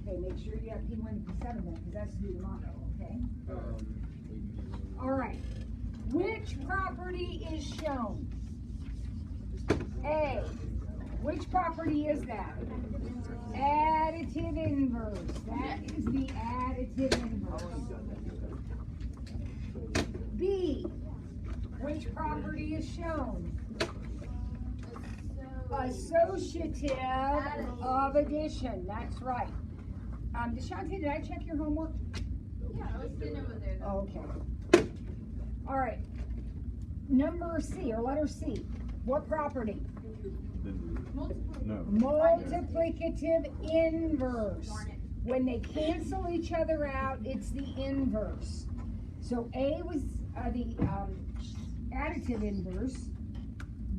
Okay, make sure you have P1 and P7 then, because that's due tomorrow, okay? All right. Which property is shown? A. Which property is that? Additive inverse. That is the additive inverse. B. Which property is shown? Associative of addition. That's right. Deshante, did I check your homework? Yeah, I was sitting over there. Okay. All right. Number C, or letter C. What property? No. Multiplicative inverse. When they cancel each other out, it's the inverse. So A was the additive inverse.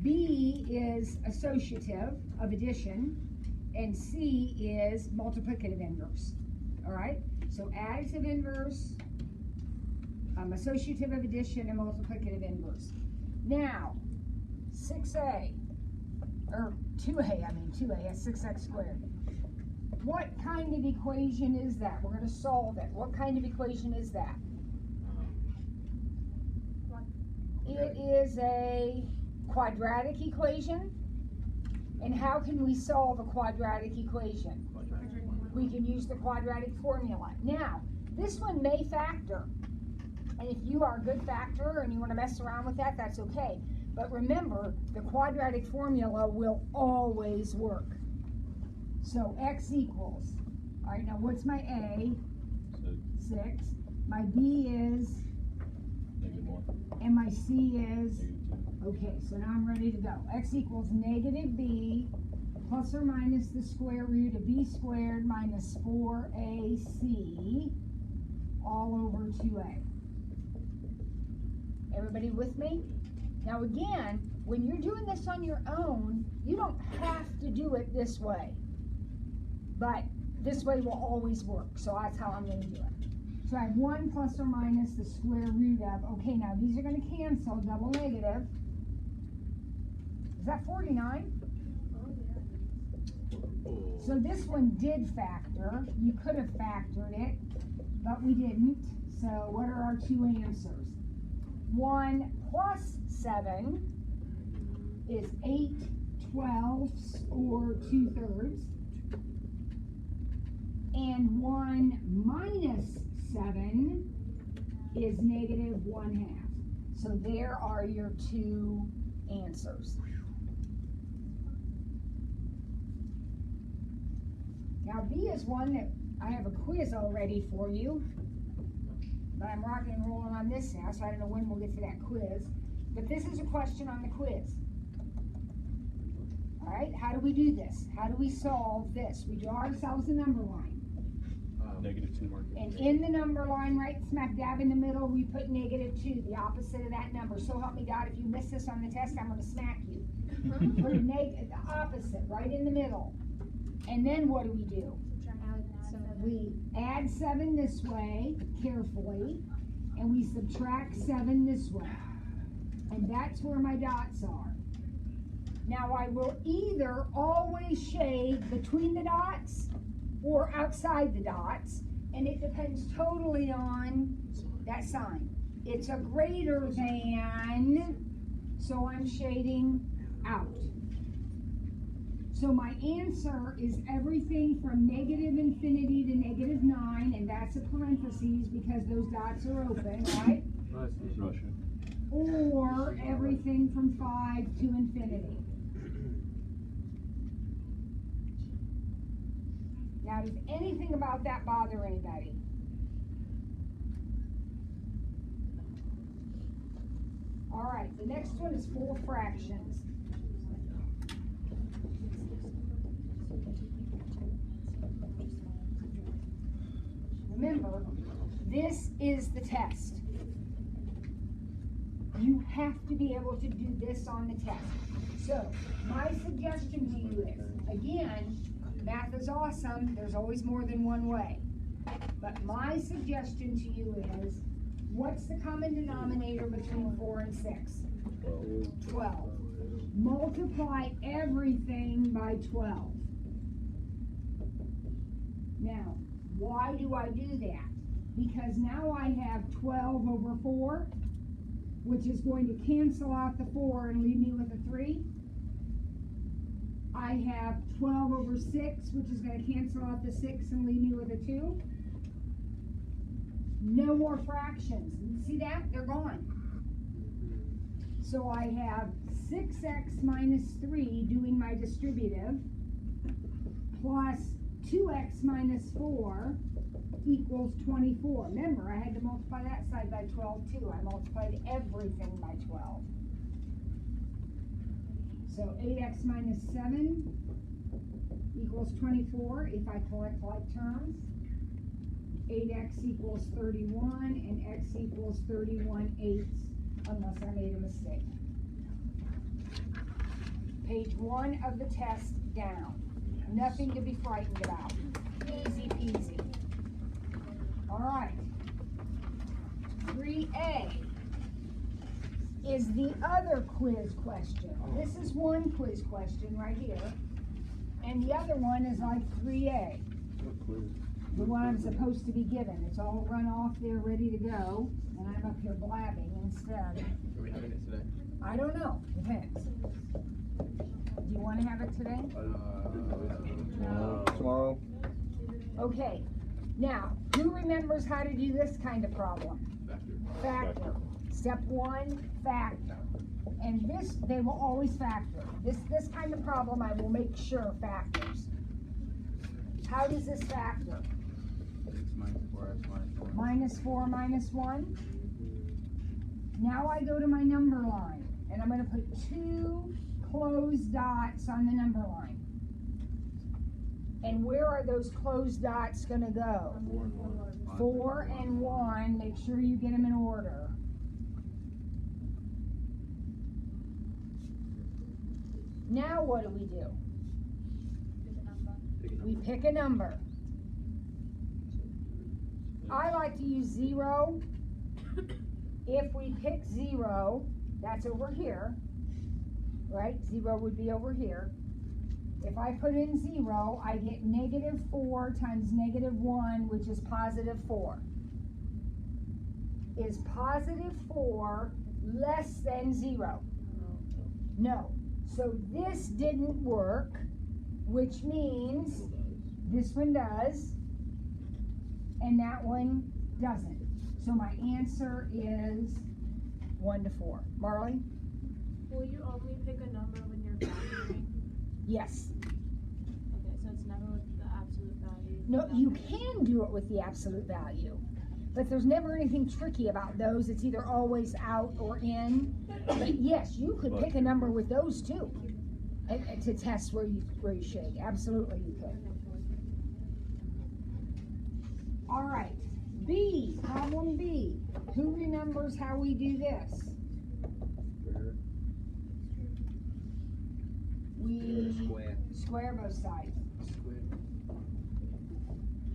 B is associative of addition. And C is multiplicative inverse. All right? So additive inverse, associative of addition, and multiplicative inverse. Now, 6a, or 2a, I mean 2a is 6x squared. What kind of equation is that? We're going to solve it. What kind of equation is that? It is a quadratic equation. And how can we solve a quadratic equation? We can use the quadratic formula. Now, this one may factor. And if you are a good factorer and you want to mess around with that, that's okay. But remember, the quadratic formula will always work. So x equals, all right, now what's my A? 6. My B is? -1. And my C is? Okay, so now I'm ready to go. X equals negative B plus or minus the square root of B squared minus 4AC all over 2A. Everybody with me? Now again, when you're doing this on your own, you don't have to do it this way. But this way will always work, so that's how I'm going to do it. So I have 1 plus or minus the square root of, okay, now these are going to cancel, double negative. Is that 49? So this one did factor. You could have factored it, but we didn't. So what are our two answers? 1 plus 7 is 8/12 or 2/3. And 1 minus 7 is -1/2. So there are your two answers. Now B is one that I have a quiz already for you, but I'm rocking and rolling on this now, so I don't know when we'll get to that quiz. But this is a question on the quiz. All right, how do we do this? How do we solve this? We draw ourselves a number line. -2. And in the number line, right smack dab in the middle, we put -2, the opposite of that number. So help me God, if you miss this on the test, I'm going to smack you. Put the opposite right in the middle. And then what do? We add 7 this way, carefully, and we subtract 7 this way. And that's where my dots are. Now I will either always shade between the dots or outside the dots, and it depends totally on that sign. It's a greater than, so I'm shading out. So my answer is everything from -infinity to -9, and that's a parentheses because those dots are open, right? Russia. Or everything from 5 to infinity. Now, does anything about that bother anybody? All right, the next one is full fractions. Remember, this is the test. You have to be able to do this on the test. So, my suggestion to you is, again, math is awesome. There's always more than one way. But my suggestion to you is, what's the common denominator between 4 and 6? 12. Multiply everything by 12. Now, why do I do that? Because now I have 12 over 4, which is going to cancel out the 4 and leave me with a 3. I have 12 over 6, which is going to cancel out the 6 and leave me with a 2. No more fractions. See that? They're gone. So I have 6x minus 3 doing my distributive, plus 2x minus 4 equals 24. Remember, I had to multiply that side by 12 too. I multiplied everything by 12. So 8x minus 7 equals 24 if I collect like terms. 8x equals 31 and x equals 31/8 unless I made a mistake. Page 1 of the test down. Nothing to be frightened about. Easy peasy. All right. 3A is the other quiz question. This is one quiz question right here. And the other one is like 3A. The one I'm supposed to be given. It's all run off there ready to go. And I'm up here blabbing instead. Are we having it today? I don't know. Depends. Do you want to have it today? Tomorrow. Okay. Now, who remembers how to do this kind of problem? Factor. Step 1, factor. And this, they will always factor. This kind of problem, I will make sure factors. How does this factor? Minus 4 minus 1. Now I go to my number line, and I'm going to put 2 closed dots on the number line. And where are those closed dots going to go? 4 and 1. Make sure you get them in order. Now what do? We pick a number. I like to use 0. If we pick 0, that's over here, right? 0 would be over here. If I put in 0, I get -4 times -1, which is +4. Is +4 less than 0? No. So this didn't work, which means this one does, and that one doesn't. So my answer is 1 to 4. Marley? Will you only pick a number when you're factoring? Yes. Okay, so it's never with the absolute value. No, you can do it with the absolute value, but there's never anything tricky about those. It's either always out or in. But yes, you could pick a number with those too, to test where you should. Absolutely, you could. All right, B, problem B. Who remembers how we do this? We square both sides.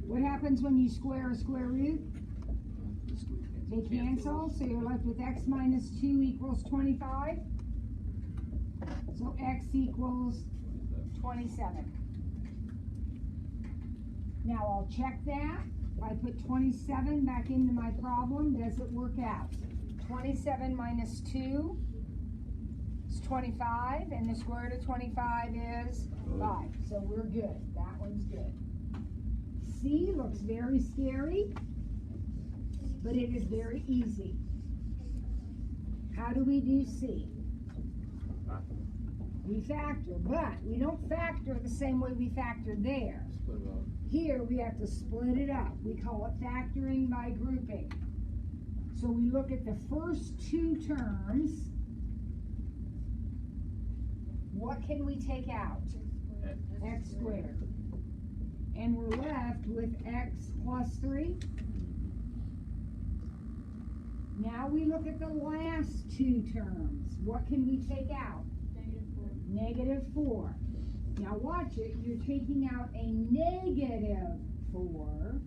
What happens when you square a square root? They cancel, so you're left with x minus 2 equals 25. So x equals 27. Now I'll check that. If I put 27 back into my problem, does it work out? 27 minus 2 is 25, and the square root of 25 is 5. So we're good. That one's good. C looks very scary, but it is very easy. How do we do C? We factor, but we don't factor the same way we factored there. Here we have to split it up. We call it factoring by grouping. So we look at the first 2 terms. What can we take out? X squared. And we're left with x plus 3. Now we look at the last 2 terms. What can we take out? -4. Now watch it, you're taking out a -4,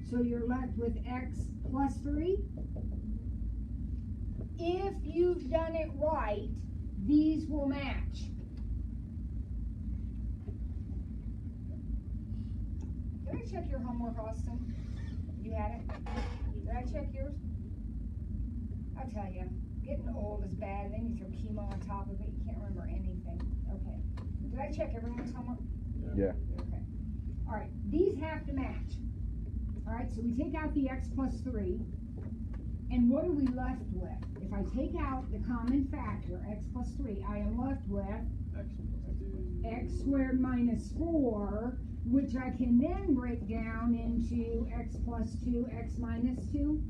so you're left with x plus 3. If you've done it right, these will match. Did I check your homework, Austin? You had it? Did I check yours? I'll tell you, getting old is bad. Then you throw chemo on top of it. You can't remember anything. Okay. Did I check everyone's homework? Yeah. Okay. All right. These have to match. All right. So we take out the x plus 3. And what are we left with? If I take out the common factor, x plus 3, I am left with x squared minus 4, which I can then break down into x plus 2, x minus 2.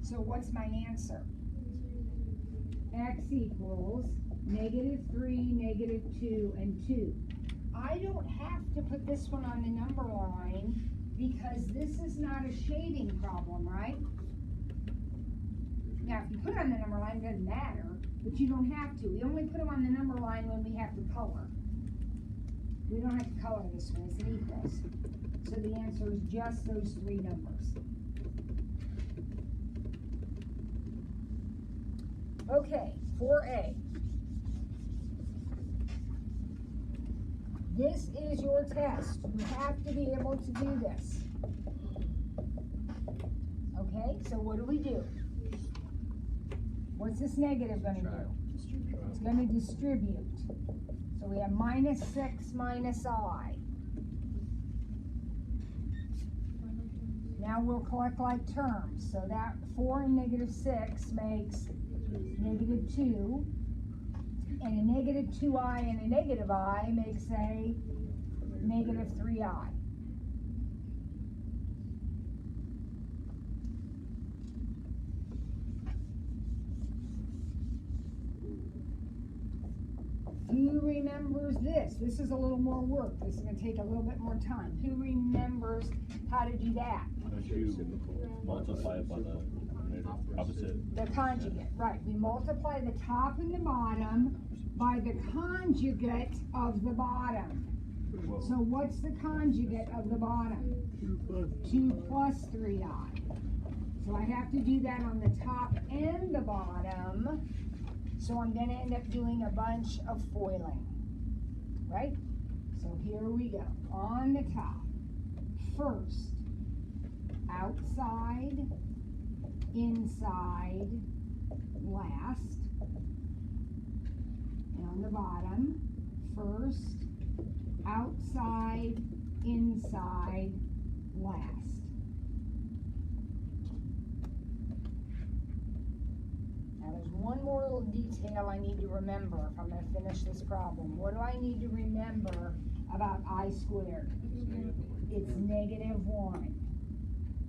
So what's my answer? X equals -3, -2, and 2. I don't have to put this one on the number line because this is not a shading problem, right? Now, if you put it on the number line, it doesn't matter, but you don't have to. We only put them on the number line when we have to color. We don't have to color this one, it's an equals. So the answer is just those 3 numbers. Okay, 4A. This is your test. You have to be able to do this. Okay, so what do? What's this negative going to do? It's going to distribute. So we have -6 minus I. Now we'll collect like terms. So that 4 and -6 makes -2. And a -2i and a -i makes a -3i. Who remembers this? This is a little more work. This is going to take a little bit more time. Who remembers how to do that? Don't you multiply it by the opposite? The conjugate, right. We multiply the top and the bottom by the conjugate of the bottom. So what's the conjugate of the bottom? 2 plus 3i. So I have to do that on the top and the bottom. So I'm going to end up doing a bunch of foiling, right? So here we go. On the top, first, outside, inside, last. And on the bottom, first, outside, inside, last. Now there's one more little detail I need to remember if I'm going to finish this problem. What do I need to remember about I squared? It's -1.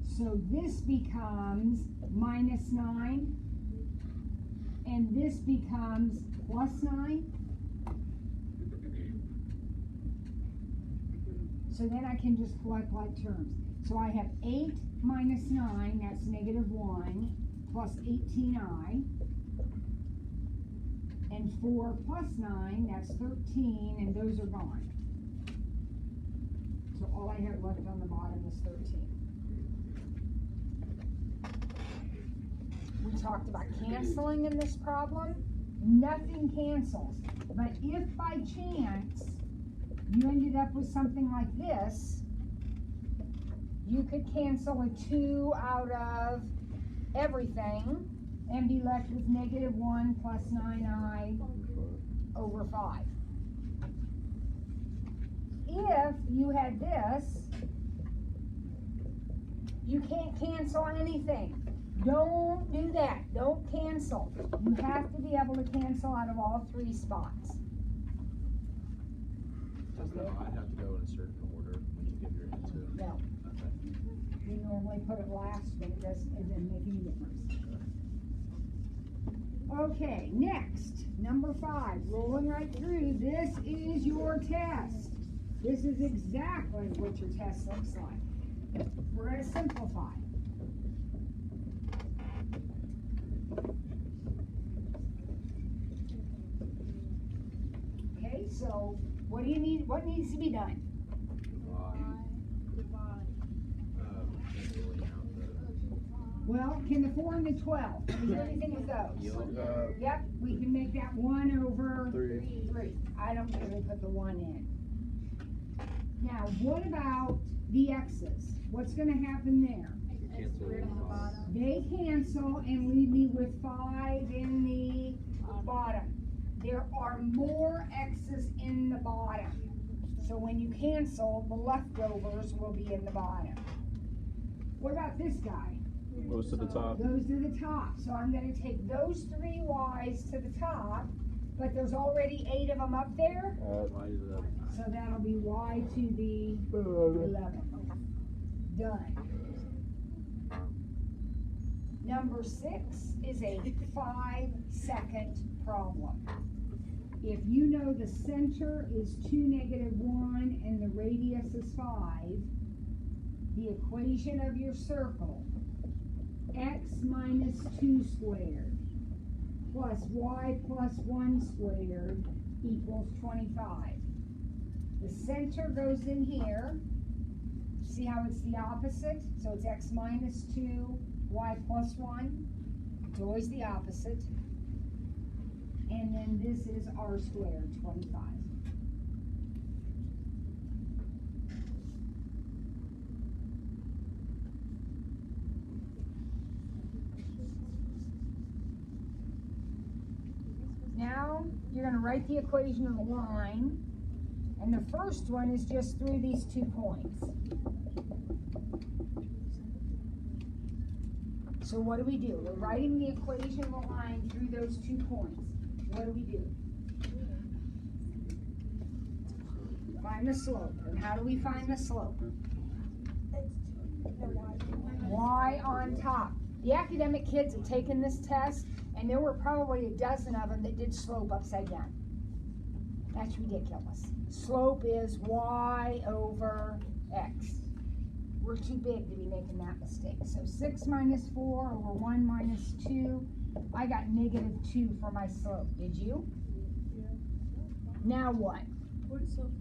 So this becomes -9, and this becomes +9. So then I can just collect like terms. So I have 8 minus 9, that's -1, plus 18i. And 4 plus 9, that's 13, and those are gone. So all I have left on the bottom is 13. We talked about canceling in this problem. Nothing cancels. But if by chance you ended up with something like this, you could cancel a 2 out of everything and be left with -1 plus 9i over 5. If you had this, you can't cancel anything. Don't do that. Don't cancel. You have to be able to cancel out of all 3 spots. Does the I have to go in a certain order when you give your answer? No. Okay. We normally put it last, but it doesn't make any difference. Okay, next, number 5, rolling right through. This is your test. This is exactly what your test looks like. We're going to simplify. Okay, so what do you need? What needs to be done? Divide. Canceling out the. Well, Well, can the 4 and the 12, can we do anything with those? Yep, we can make that 1 over 3. I don't care if we put the 1 in. Now, what about the x's? What's gonna happen there? They cancel and leave me with 5 in the bottom. There are more x's in the bottom. So when you cancel, the leftovers will be in the bottom. What about this guy? Goes to the top. Goes to the top. So I'm going to take those 3 y's to the top, but there's already 8 of them up there. So that'll be y to the 11. Done. Number 6 is a 5-second problem. If you know the center is 2, -1, and the radius is 5, the equation of your circle, x minus 2 squared plus y plus 1 squared equals 25. The center goes in here. See how it's the opposite? So it's x minus 2, y plus 1. It's always the opposite. And then this is r squared, 25. Now, you're going to write the equation of the line. And the first one is just through these 2 points. So what do? We're writing the equation of the line through those 2 points. What do? Find the slope. And how do we find the slope? Y on top. The academic kids have taken this test, and there were probably a dozen of them that did slope upside down. That's ridiculous. Slope is y over x. We're too big to be making that mistake. So 6 minus 4 over 1 minus 2. I got -2 for my slope. Did you? Yeah. Now what? Point slope.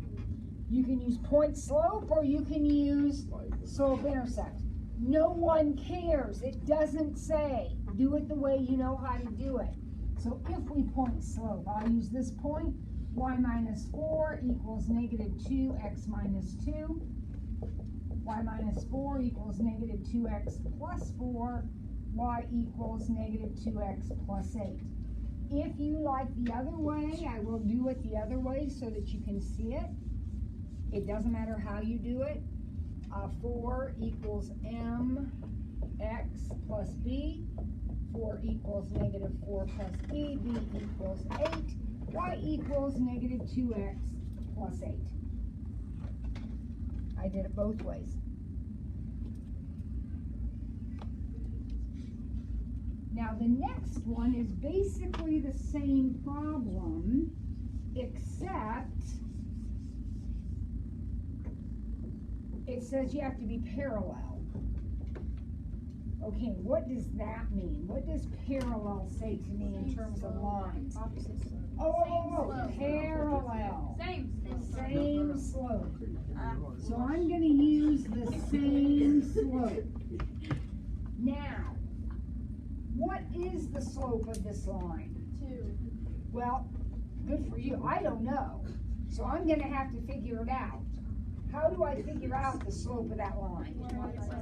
You can use point slope or you can use slope intercept. No one cares. It doesn't say. Do it the way you know how to do it. So if we point slope, I'll use this point. Y minus 4 equals -2 x minus 2. Y minus 4 equals -2x plus 4. Y equals -2x plus 8. If you like the other way, I will do it the other way so that you can see it. It doesn't matter how you do it. 4 equals mx plus b. 4 equals -4 plus b. B equals 8. Y equals -2x plus 8. I did it both ways. Now the next one is basically the same problem, except it says you have to be parallel. Okay, what does that mean? What does parallel say to me in terms of lines? Oh, parallel. Same slope. So I'm going to use the same slope. Now, what is the slope of this line? 2. Well, good for you. I don't know. So I'm going to have to figure it out. How do I figure out the slope of that line?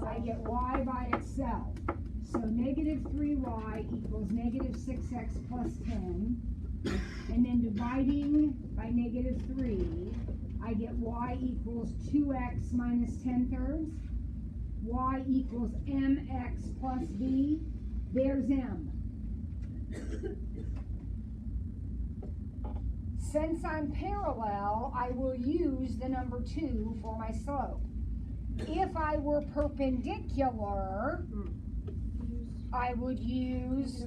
I get y by itself. So -3y equals -6x plus 10. And then dividing by -3, I get y equals 2x minus 10/3. Y equals mx plus b. There's m. Since I'm parallel, I will use the number 2 for my slope. If I were perpendicular, I would use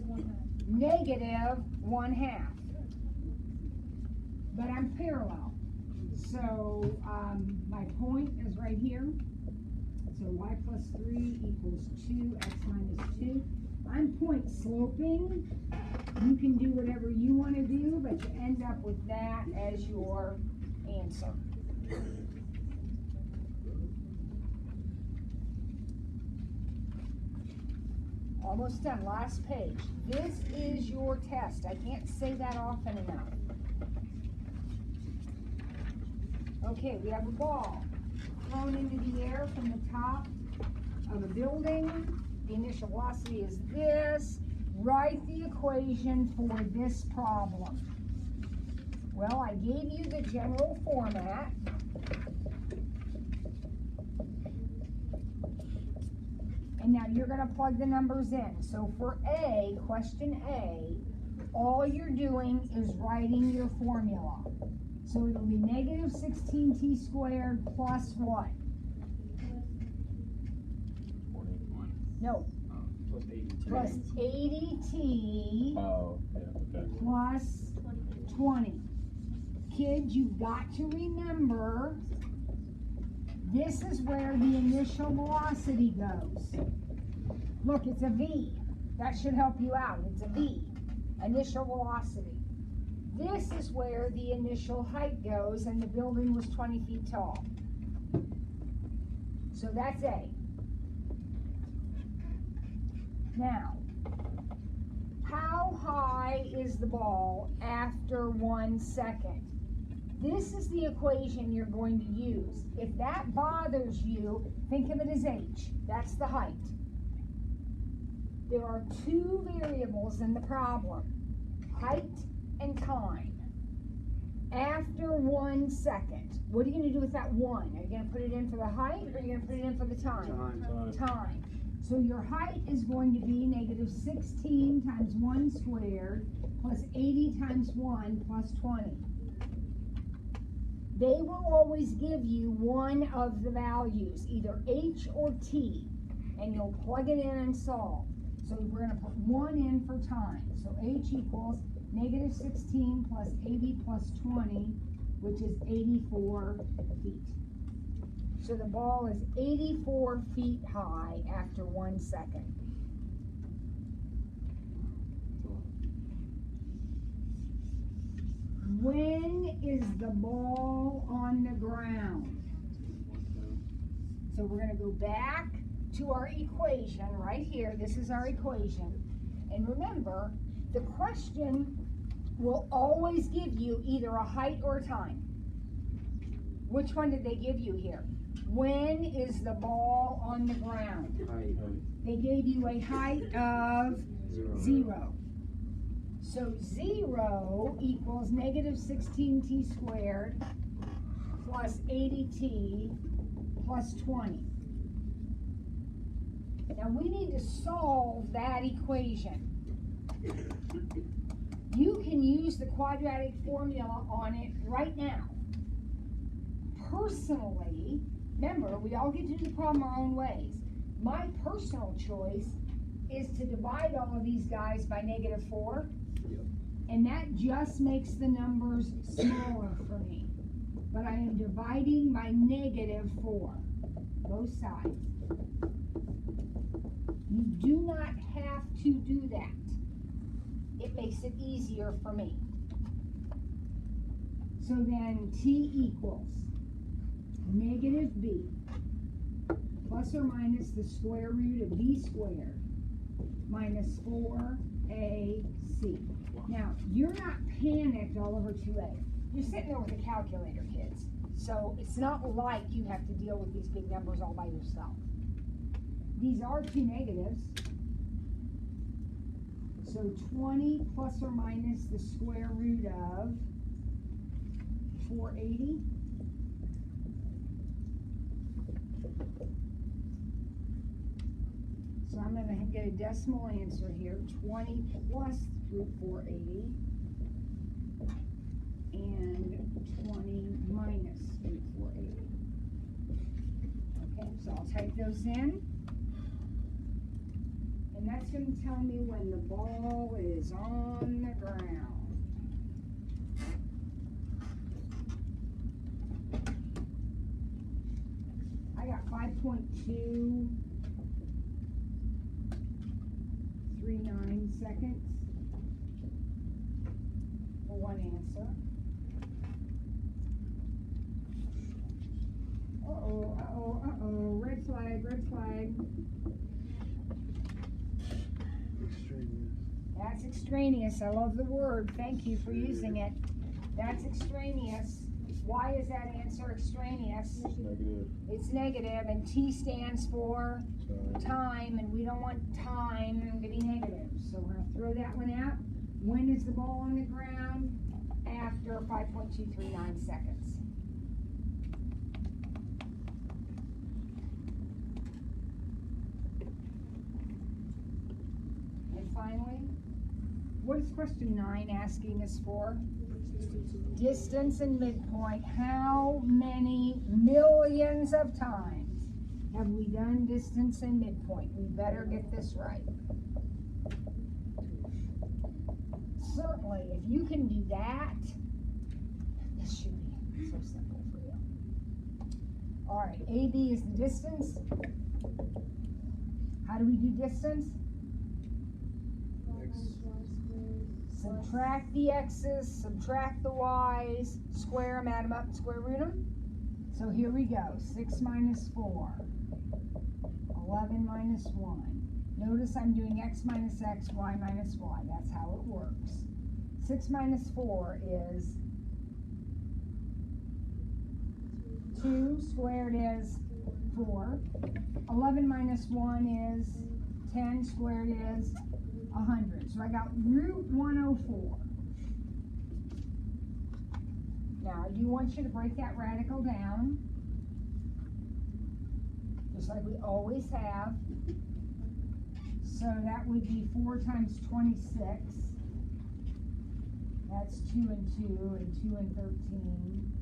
-1/2. But I'm parallel. So my point is right here. So y plus 3 equals 2x minus 2. I'm point sloping. You can do whatever you want to do, but you end up with that as your answer. Almost done, last page. This is your test. I can't say that often enough. Okay, we have a ball thrown into the air from the top of a building. The initial velocity is this. Write the equation for this problem. Well, I gave you the general format. And now you're going to plug the numbers in. So for A, question A, all you're doing is writing your formula. So it'll be negative 16t squared plus what? 20. No, Plus 80. plus 80t Oh, yeah, okay. plus 20. Kids, you've got to remember, this is where the initial velocity goes. Look, it's a V. That should help you out. It's a V, initial velocity. This is where the initial height goes, and the building was 20 feet tall. So that's A. Now, how high is the ball after 1 second? This is the equation you're going to use. If that bothers you, think of it as h. That's the height. There are two variables in the problem, height and time. After 1 second, what are you going to do with that 1? Are you going to put it in for the height, or are you going to put it in for the time? Time. So your height is going to be negative 16 times 1 squared plus 80 times 1 plus 20. They will always give you one of the values, either h or t, and you'll plug it in and solve. So we're going to put 1 in for time. So h equals negative 16 plus 80 plus 20, which is 84 feet. So the ball is 84 feet high after 1 second. When is the ball on the ground? So we're going to go back to our equation right here. This is our equation. And remember, the question will always give you either a height or a time. Which one did they give you here? When is the ball on the ground? Height. They gave you a height of 0. So 0 equals negative 16t squared plus 80t plus 20. Now we need to solve that equation. You can use the quadratic formula on it right now. Personally, remember, we all get to do the problem our own ways. My personal choice is to divide all of these guys by negative 4. And that just makes the numbers smaller for me. But I am dividing by negative 4, both sides. You do not have to do that. It makes it easier for me. So then t equals negative b plus or minus the square root of b squared minus 4ac. Now, you're not panicked all over 2a. You're sitting there with a calculator, kids. So it's not like you have to deal with these big numbers all by yourself. These are two negatives. So 20 plus or minus the square root of 480. So I'm going to get a decimal answer here. 20 plus root 480 and 20 minus root 480. Okay, so I'll type those in. And that's going to tell me when the ball is on the ground. I got 5.239 seconds for one answer. Uh-oh, red flag, red flag. extraneous. I love the word. Thank you for using it. That's extraneous. Why is that answer extraneous? It's negative. It's negative, and T stands for time, and we don't want time to be negative. So we're going to throw that one out. When is the ball on the ground? After 5.239 seconds. And finally, what is question 9 asking us for? Distance and midpoint. How many millions of times have we done distance and midpoint? We better get this right. Certainly, if you can do that, this should be so simple for you. All right, AB is the distance. How do we do distance? Subtract the x's, subtract the y's, square them, add them up, and square root them. So here we go, 6 minus 4, 11 minus 1. Notice I'm doing x minus x, y minus y. That's how it works. 6 minus 4 is 2, squared is 4. 11 minus 1 is 10, squared is 100. So I got root 104. Now I do want you to break that radical down, just like we always have. So that would be 4 times 26. That's 2 and 2 and 2 and 13.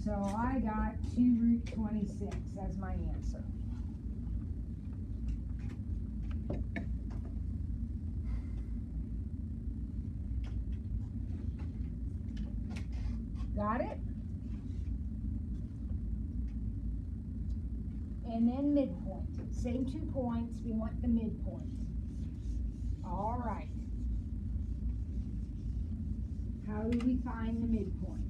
So I got 2 root 26 as my answer. Got it? And then midpoint. Same 2 points, we want the midpoint. All right. How do we find the midpoint?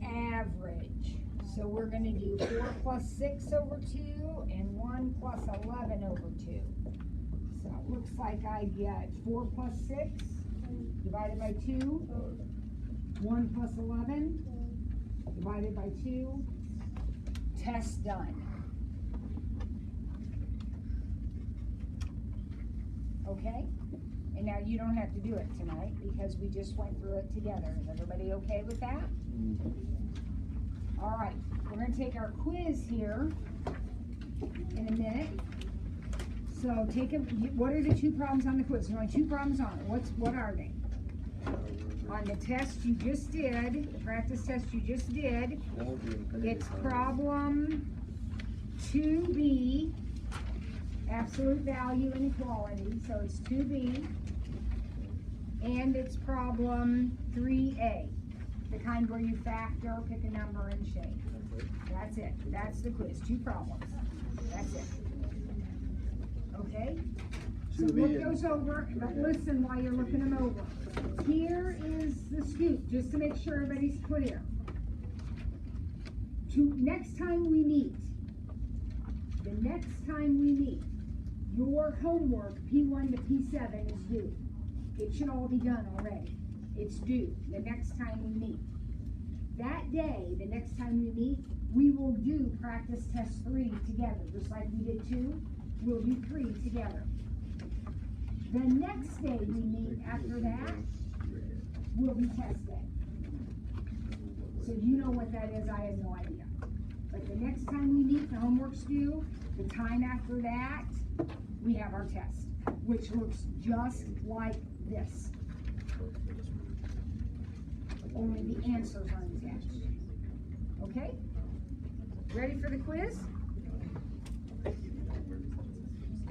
Average. So we're going to do 4 plus 6 over 2 and 1 plus 11 over 2. So it looks like I get 4 plus 6 divided by 2. 1 plus 11 divided by 2. Test done. Okay? And now you don't have to do it tonight because we just went through it together. Is everybody okay with that? All right. We're going to take our quiz here in a minute. So what are the 2 problems on the quiz? There's only 2 problems on it. What are they? On the test you just did, the practice test you just did, it's problem 2B, absolute value inequality, so it's 2B, and it's problem 3A, the kind where you factor, pick a number, and shape. That's it. That's the quiz. 2 problems. That's it. Okay? So look those over, but listen while you're looking them over. Here is the scoop, just to make sure everybody's clear. Next time we meet, your homework, P1 to P7, is due. It should all be done already. It's due the next time we meet. That day, the next time we meet, we will do practice test 3 together, just like we did 2. We'll do 3 together. The next day we meet after that will be test day. So you know what that is, I have no idea. But the next time we meet, the homework's due. The time after that, we have our test, which looks just like this. Only the answers are attached. Okay? Ready for the quiz?